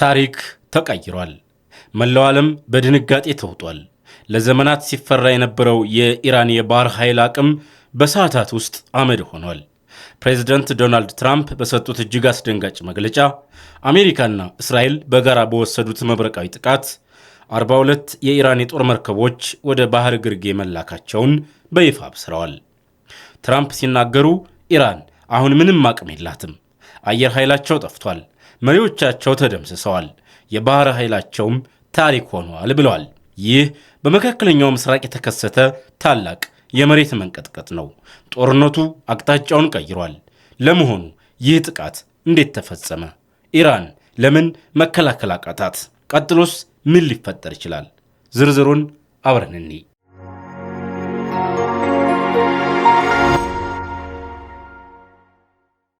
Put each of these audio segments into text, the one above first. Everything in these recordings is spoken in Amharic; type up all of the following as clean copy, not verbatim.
ታሪክ ተቀይሯል። መላው ዓለም በድንጋጤ ተውጧል። ለዘመናት ሲፈራ የነበረው የኢራን የባህር ኃይል አቅም በሰዓታት ውስጥ አመድ ሆኗል። ፕሬዚደንት ዶናልድ ትራምፕ በሰጡት እጅግ አስደንጋጭ መግለጫ አሜሪካና እስራኤል በጋራ በወሰዱት መብረቃዊ ጥቃት 42 የኢራን የጦር መርከቦች ወደ ባህር ግርጌ መላካቸውን በይፋ አብስረዋል። ትራምፕ ሲናገሩ ኢራን አሁን ምንም አቅም የላትም፣ አየር ኃይላቸው ጠፍቷል፣ መሪዎቻቸው ተደምስሰዋል፣ የባህር ኃይላቸውም ታሪክ ሆኗል ብለዋል። ይህ በመካከለኛው ምስራቅ የተከሰተ ታላቅ የመሬት መንቀጥቀጥ ነው። ጦርነቱ አቅጣጫውን ቀይሯል። ለመሆኑ ይህ ጥቃት እንዴት ተፈጸመ? ኢራን ለምን መከላከል አቃታት? ቀጥሎስ ምን ሊፈጠር ይችላል? ዝርዝሩን አብረን እንይ።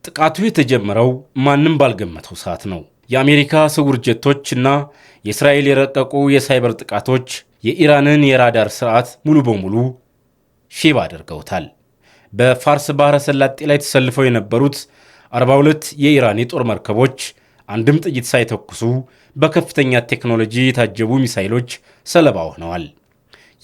ጥቃቱ የተጀመረው ማንም ባልገመተው ሰዓት ነው። የአሜሪካ ስውር ጀቶችና የእስራኤል የረቀቁ የሳይበር ጥቃቶች የኢራንን የራዳር ስርዓት ሙሉ በሙሉ ሽባ አድርገውታል። በፋርስ ባህረ ሰላጤ ላይ ተሰልፈው የነበሩት 42 የኢራን የጦር መርከቦች አንድም ጥይት ሳይተኩሱ በከፍተኛ ቴክኖሎጂ የታጀቡ ሚሳይሎች ሰለባ ሆነዋል።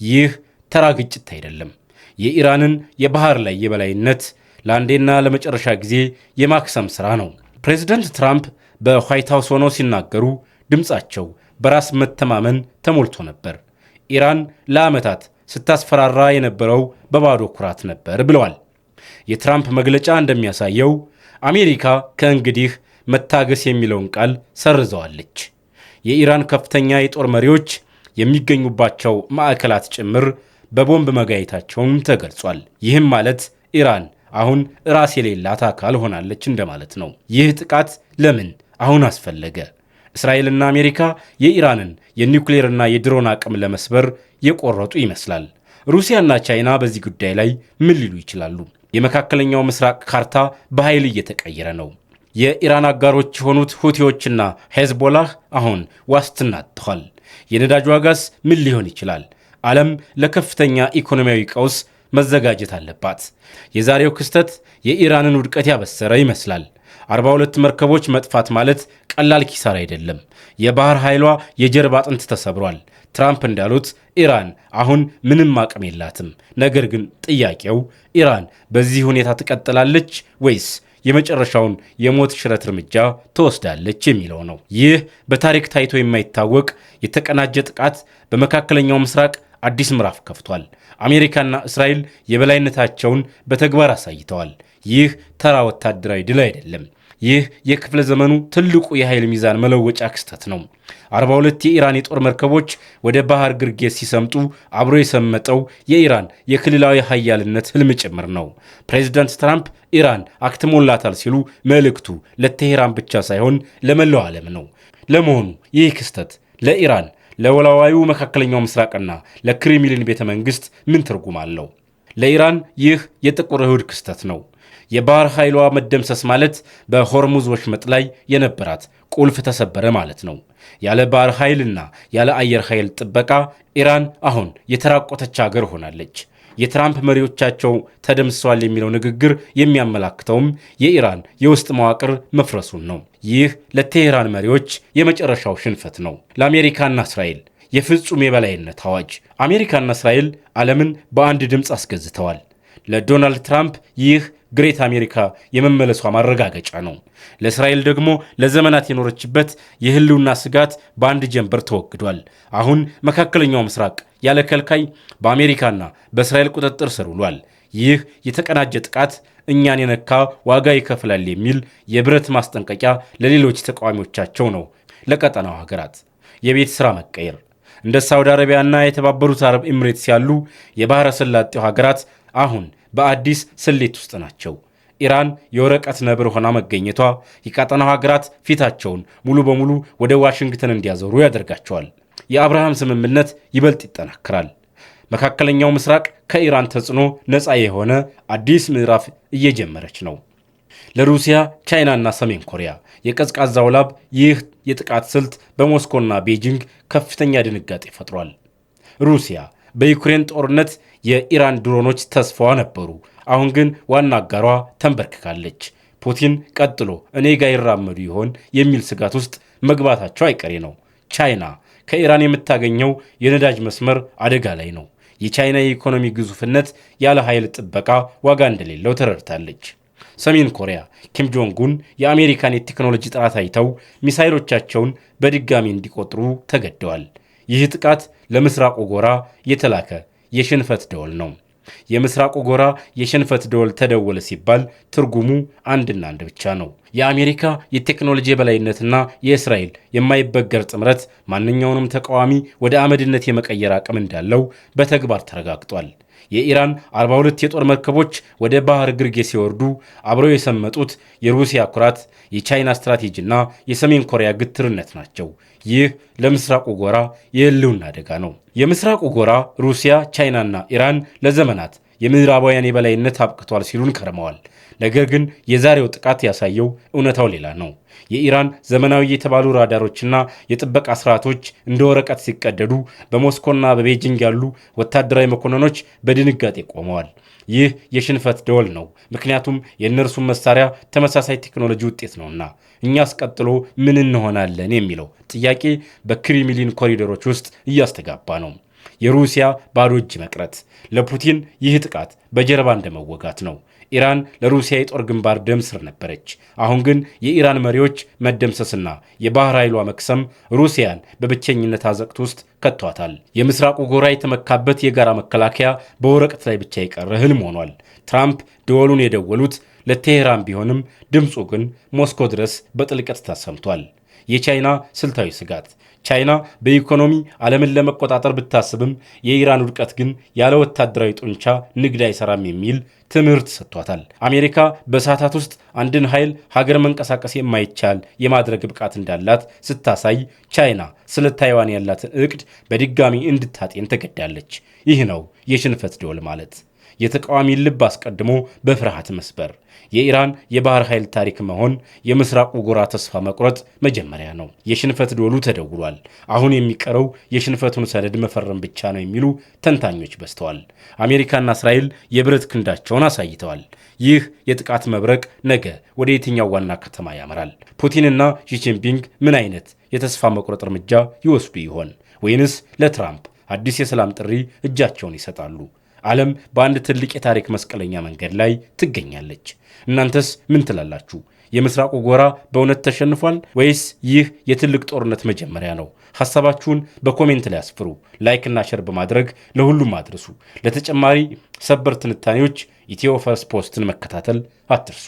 ይህ ተራ ግጭት አይደለም። የኢራንን የባህር ላይ የበላይነት ለአንዴና ለመጨረሻ ጊዜ የማክሰም ሥራ ነው። ፕሬዚደንት ትራምፕ በዋይት ሃውስ ሆነው ሲናገሩ ድምፃቸው በራስ መተማመን ተሞልቶ ነበር። ኢራን ለዓመታት ስታስፈራራ የነበረው በባዶ ኩራት ነበር ብለዋል። የትራምፕ መግለጫ እንደሚያሳየው አሜሪካ ከእንግዲህ መታገስ የሚለውን ቃል ሰርዘዋለች። የኢራን ከፍተኛ የጦር መሪዎች የሚገኙባቸው ማዕከላት ጭምር በቦምብ መጋየታቸውም ተገልጿል። ይህም ማለት ኢራን አሁን ራስ የሌላት አካል ሆናለች እንደማለት ነው። ይህ ጥቃት ለምን አሁን አስፈለገ? እስራኤልና አሜሪካ የኢራንን የኒውክሌርና የድሮን አቅም ለመስበር የቆረጡ ይመስላል። ሩሲያና ቻይና በዚህ ጉዳይ ላይ ምን ሊሉ ይችላሉ? የመካከለኛው ምስራቅ ካርታ በኃይል እየተቀየረ ነው። የኢራን አጋሮች የሆኑት ሁቲዎችና ሄዝቦላህ አሁን ዋስትና አጥተዋል። የነዳጅ ዋጋስ ምን ሊሆን ይችላል? ዓለም ለከፍተኛ ኢኮኖሚያዊ ቀውስ መዘጋጀት አለባት። የዛሬው ክስተት የኢራንን ውድቀት ያበሰረ ይመስላል። 42 መርከቦች መጥፋት ማለት ቀላል ኪሳራ አይደለም። የባህር ኃይሏ የጀርባ አጥንት ተሰብሯል። ትራምፕ እንዳሉት ኢራን አሁን ምንም አቅም የላትም። ነገር ግን ጥያቄው ኢራን በዚህ ሁኔታ ትቀጥላለች ወይስ የመጨረሻውን የሞት ሽረት እርምጃ ትወስዳለች የሚለው ነው። ይህ በታሪክ ታይቶ የማይታወቅ የተቀናጀ ጥቃት በመካከለኛው ምስራቅ አዲስ ምዕራፍ ከፍቷል። አሜሪካና እስራኤል የበላይነታቸውን በተግባር አሳይተዋል። ይህ ተራ ወታደራዊ ድል አይደለም። ይህ የክፍለ ዘመኑ ትልቁ የኃይል ሚዛን መለወጫ ክስተት ነው። 42 የኢራን የጦር መርከቦች ወደ ባህር ግርጌ ሲሰምጡ አብሮ የሰመጠው የኢራን የክልላዊ ኃያልነት ህልም ጭምር ነው። ፕሬዚዳንት ትራምፕ ኢራን አክትሞላታል ሲሉ መልእክቱ ለቴሄራን ብቻ ሳይሆን ለመላው ዓለም ነው። ለመሆኑ ይህ ክስተት ለኢራን ለወላዋዩ መካከለኛው ምስራቅና ለክሬምሊን ቤተ መንግሥት ምን ትርጉም አለው? ለኢራን ይህ የጥቁር እሁድ ክስተት ነው። የባህር ኃይሏ መደምሰስ ማለት በሆርሙዝ ወሽመጥ ላይ የነበራት ቁልፍ ተሰበረ ማለት ነው። ያለ ባህር ኃይልና ያለ አየር ኃይል ጥበቃ ኢራን አሁን የተራቆተች ሀገር ሆናለች። የትራምፕ መሪዎቻቸው ተደምስሰዋል የሚለው ንግግር የሚያመላክተውም የኢራን የውስጥ መዋቅር መፍረሱን ነው። ይህ ለቴሄራን መሪዎች የመጨረሻው ሽንፈት ነው። ለአሜሪካና እስራኤል የፍጹም የበላይነት አዋጅ። አሜሪካና እስራኤል ዓለምን በአንድ ድምፅ አስገዝተዋል። ለዶናልድ ትራምፕ ይህ ግሬት አሜሪካ የመመለሷ ማረጋገጫ ነው። ለእስራኤል ደግሞ ለዘመናት የኖረችበት የህልውና ስጋት በአንድ ጀንበር ተወግዷል። አሁን መካከለኛው ምስራቅ ያለ ከልካይ በአሜሪካና በእስራኤል ቁጥጥር ስር ውሏል። ይህ የተቀናጀ ጥቃት እኛን የነካ ዋጋ ይከፍላል የሚል የብረት ማስጠንቀቂያ ለሌሎች ተቃዋሚዎቻቸው ነው። ለቀጠናው ሀገራት የቤት ሥራ መቀየር እንደ ሳውዲ አረቢያና የተባበሩት አረብ ኤምሬትስ ያሉ የባህረ ሰላጤው ሀገራት አሁን በአዲስ ስሌት ውስጥ ናቸው። ኢራን የወረቀት ነብር ሆና መገኘቷ የቀጠናው ሀገራት ፊታቸውን ሙሉ በሙሉ ወደ ዋሽንግተን እንዲያዞሩ ያደርጋቸዋል። የአብርሃም ስምምነት ይበልጥ ይጠናከራል። መካከለኛው ምስራቅ ከኢራን ተጽዕኖ ነፃ የሆነ አዲስ ምዕራፍ እየጀመረች ነው። ለሩሲያ፣ ቻይናና ሰሜን ኮሪያ የቀዝቃዛው ላብ ይህ የጥቃት ስልት በሞስኮና ቤጂንግ ከፍተኛ ድንጋጤ ፈጥሯል። ሩሲያ በዩክሬን ጦርነት የኢራን ድሮኖች ተስፋዋ ነበሩ። አሁን ግን ዋና አጋሯ ተንበርክካለች። ፑቲን ቀጥሎ እኔ ጋር ይራመዱ ይሆን የሚል ስጋት ውስጥ መግባታቸው አይቀሬ ነው። ቻይና ከኢራን የምታገኘው የነዳጅ መስመር አደጋ ላይ ነው። የቻይና የኢኮኖሚ ግዙፍነት ያለ ኃይል ጥበቃ ዋጋ እንደሌለው ተረድታለች። ሰሜን ኮሪያ ኪም ጆንግ ኡን የአሜሪካን የቴክኖሎጂ ጥራት አይተው ሚሳይሎቻቸውን በድጋሚ እንዲቆጥሩ ተገደዋል። ይህ ጥቃት ለምስራቁ ጎራ የተላከ የሽንፈት ደወል ነው። የምስራቁ ጎራ የሽንፈት ደወል ተደወለ ሲባል ትርጉሙ አንድና አንድ ብቻ ነው። የአሜሪካ የቴክኖሎጂ የበላይነትና የእስራኤል የማይበገር ጥምረት ማንኛውንም ተቃዋሚ ወደ አመድነት የመቀየር አቅም እንዳለው በተግባር ተረጋግጧል። የኢራን 42 የጦር መርከቦች ወደ ባህር ግርጌ ሲወርዱ አብረው የሰመጡት የሩሲያ ኩራት፣ የቻይና ስትራቴጂና የሰሜን ኮሪያ ግትርነት ናቸው። ይህ ለምስራቁ ጎራ የህልውና አደጋ ነው። የምስራቁ ጎራ ሩሲያ፣ ቻይናና ኢራን ለዘመናት የምዕራባውያን የበላይነት አብቅቷል ሲሉን ከርመዋል። ነገር ግን የዛሬው ጥቃት ያሳየው እውነታው ሌላ ነው። የኢራን ዘመናዊ የተባሉ ራዳሮችና የጥበቃ ስርዓቶች እንደ ወረቀት ሲቀደዱ በሞስኮና በቤጂንግ ያሉ ወታደራዊ መኮንኖች በድንጋጤ ቆመዋል። ይህ የሽንፈት ደወል ነው። ምክንያቱም የእነርሱም መሳሪያ ተመሳሳይ ቴክኖሎጂ ውጤት ነውና። እኛስ ቀጥሎ ምን እንሆናለን የሚለው ጥያቄ በክሬምሊን ኮሪደሮች ውስጥ እያስተጋባ ነው። የሩሲያ ባዶ እጅ መቅረት ለፑቲን ይህ ጥቃት በጀርባ እንደመወጋት ነው። ኢራን ለሩሲያ የጦር ግንባር ደም ስር ነበረች። አሁን ግን የኢራን መሪዎች መደምሰስና የባህር ኃይሏ መክሰም ሩሲያን በብቸኝነት አዘቅት ውስጥ ከቷታል። የምስራቁ ጎራ የተመካበት የጋራ መከላከያ በወረቀት ላይ ብቻ የቀረ ህልም ሆኗል። ትራምፕ ደወሉን የደወሉት ለቴሄራን ቢሆንም ድምፁ ግን ሞስኮ ድረስ በጥልቀት ተሰምቷል። የቻይና ስልታዊ ስጋት ቻይና በኢኮኖሚ ዓለምን ለመቆጣጠር ብታስብም የኢራን ውድቀት ግን ያለ ወታደራዊ ጡንቻ ንግድ አይሰራም የሚል ትምህርት ሰጥቷታል። አሜሪካ በሰዓታት ውስጥ አንድን ኃይል ሀገር መንቀሳቀስ የማይቻል የማድረግ ብቃት እንዳላት ስታሳይ ቻይና ስለ ታይዋን ያላትን እቅድ በድጋሚ እንድታጤን ተገዳለች። ይህ ነው የሽንፈት ደወል ማለት። የተቃዋሚ ልብ አስቀድሞ በፍርሃት መስበር የኢራን የባህር ኃይል ታሪክ መሆን የምስራቁ ጎራ ተስፋ መቁረጥ መጀመሪያ ነው። የሽንፈት ደወሉ ተደውሏል። አሁን የሚቀረው የሽንፈቱን ሰነድ መፈረም ብቻ ነው የሚሉ ተንታኞች በዝተዋል። አሜሪካና እስራኤል የብረት ክንዳቸውን አሳይተዋል። ይህ የጥቃት መብረቅ ነገ ወደ የትኛው ዋና ከተማ ያመራል? ፑቲንና ሺጂንፒንግ ምን አይነት የተስፋ መቁረጥ እርምጃ ይወስዱ ይሆን? ወይንስ ለትራምፕ አዲስ የሰላም ጥሪ እጃቸውን ይሰጣሉ? ዓለም በአንድ ትልቅ የታሪክ መስቀለኛ መንገድ ላይ ትገኛለች። እናንተስ ምን ትላላችሁ? የምስራቁ ጎራ በእውነት ተሸንፏል ወይስ ይህ የትልቅ ጦርነት መጀመሪያ ነው? ሐሳባችሁን በኮሜንት ላይ አስፍሩ። ላይክና ሸር በማድረግ ለሁሉም አድርሱ። ለተጨማሪ ሰበር ትንታኔዎች ኢትዮ ፈርስት ፖስትን መከታተል አትርሱ።